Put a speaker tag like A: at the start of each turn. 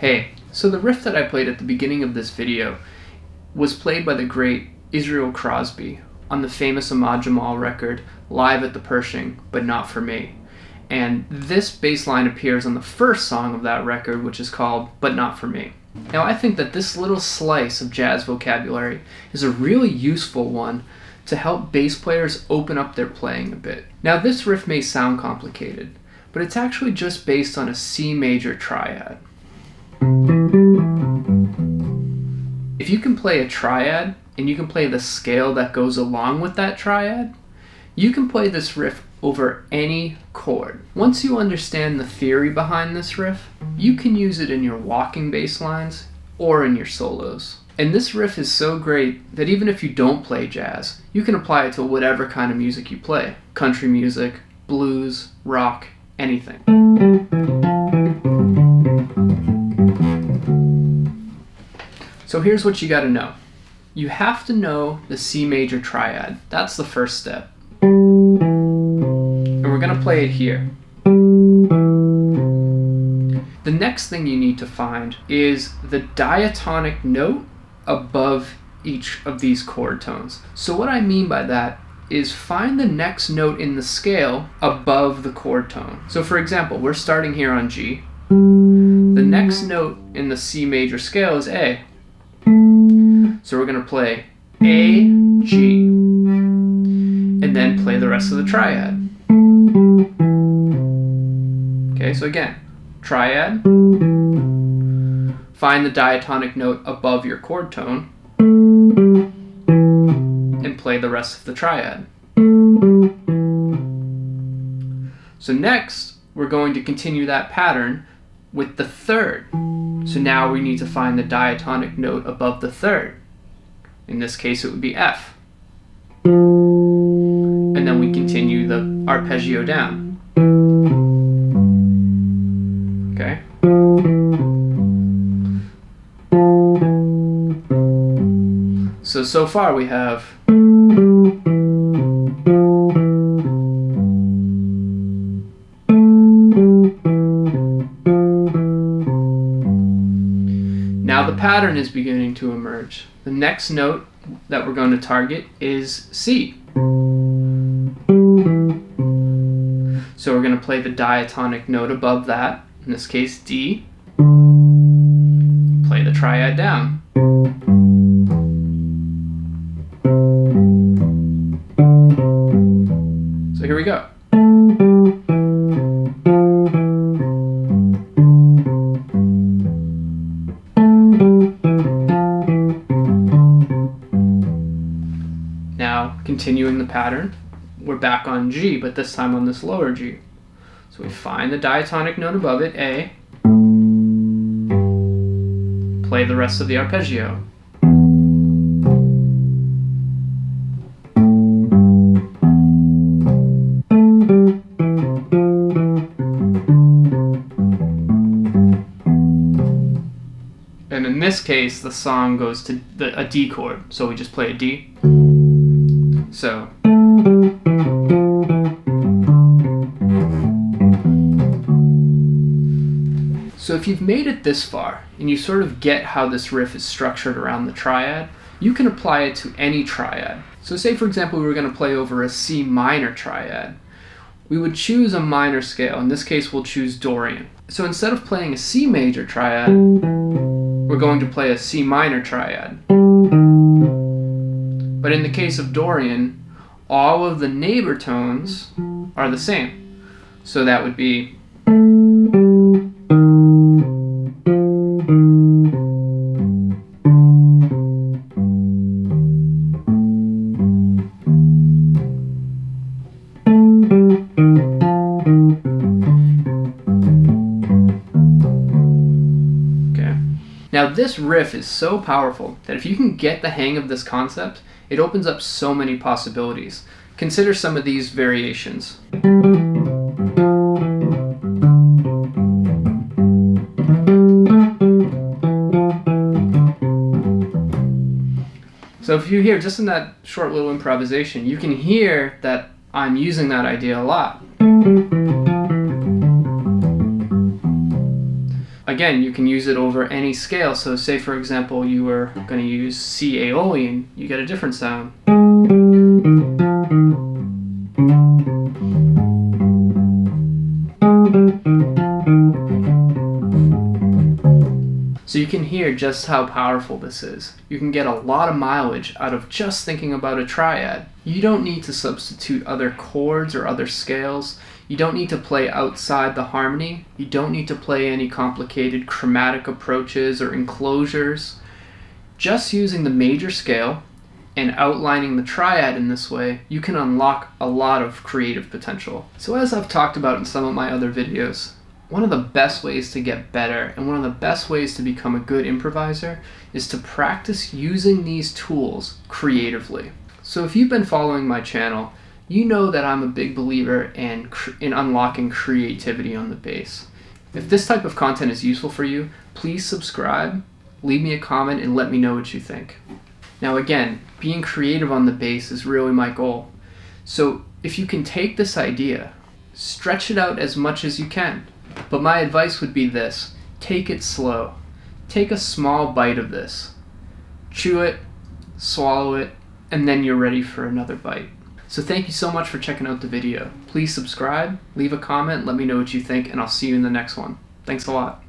A: Hey, so the riff that I played at the beginning of this video was played by the great Israel Crosby on the famous Ahmad Jamal record, Live at the Pershing, But Not For Me. And this bass line appears on the first song of that record, which is called But Not For Me. Now I think that this little slice of jazz vocabulary is a really useful one to help bass players open up their playing a bit. Now this riff may sound complicated, but it's actually just based on a C major triad. If you can play a triad, and you can play the scale that goes along with that triad, you can play this riff over any chord. Once you understand the theory behind this riff, you can use it in your walking bass lines or in your solos. And this riff is so great that even if you don't play jazz, you can apply it to whatever kind of music you play. Country music, blues, rock, anything. So here's what you gotta know. You have to know the C major triad. That's the first step. And we're gonna play it here. The next thing you need to find is the diatonic note above each of these chord tones. So what I mean by that is find the next note in the scale above the chord tone. So for example, we're starting here on G. The next note in the C major scale is A. So we're going to play A, G, and then play the rest of the triad. Okay, so again, triad, find the diatonic note above your chord tone, and play the rest of the triad. So next, we're going to continue that pattern with the third. So now we need to find the diatonic note above the third. In this case, it would be F. And then we continue the arpeggio down. Okay? So far we have now the pattern is beginning to emerge. The next note that we're going to target is C. So we're going to play the diatonic note above that, in this case D, play the triad down. So here we go. Now, continuing the pattern, we're back on G, but this time on this lower G. So we find the diatonic note above it, A, play the rest of the arpeggio. And in this case, the song goes to a D chord, so we just play a D. So if you've made it this far, and you sort of get how this riff is structured around the triad, you can apply it to any triad. So say, for example, we were going to play over a C minor triad. We would choose a minor scale. In this case, we'll choose Dorian. So instead of playing a C major triad, we're going to play a C minor triad. But in the case of Dorian, all of the neighbor tones are the same. So that would be Now this riff is so powerful that if you can get the hang of this concept, it opens up so many possibilities. Consider some of these variations. So if you hear, just in that short little improvisation, you can hear that I'm using that idea a lot. Again, you can use it over any scale. So say, for example, you were going to use C Aeolian, you get a different sound. So you can hear just how powerful this is. You can get a lot of mileage out of just thinking about a triad. You don't need to substitute other chords or other scales. You don't need to play outside the harmony. You don't need to play any complicated chromatic approaches or enclosures. Just using the major scale and outlining the triad in this way, you can unlock a lot of creative potential. So as I've talked about in some of my other videos, one of the best ways to get better and one of the best ways to become a good improviser is to practice using these tools creatively. So if you've been following my channel, you know that I'm a big believer in unlocking creativity on the bass. If this type of content is useful for you, please subscribe, leave me a comment, and let me know what you think. Now again, being creative on the bass is really my goal. So if you can take this idea, stretch it out as much as you can. But my advice would be this: take it slow. Take a small bite of this. Chew it, swallow it, and then you're ready for another bite. So thank you so much for checking out the video. Please subscribe, leave a comment, let me know what you think, and I'll see you in the next one. Thanks a lot.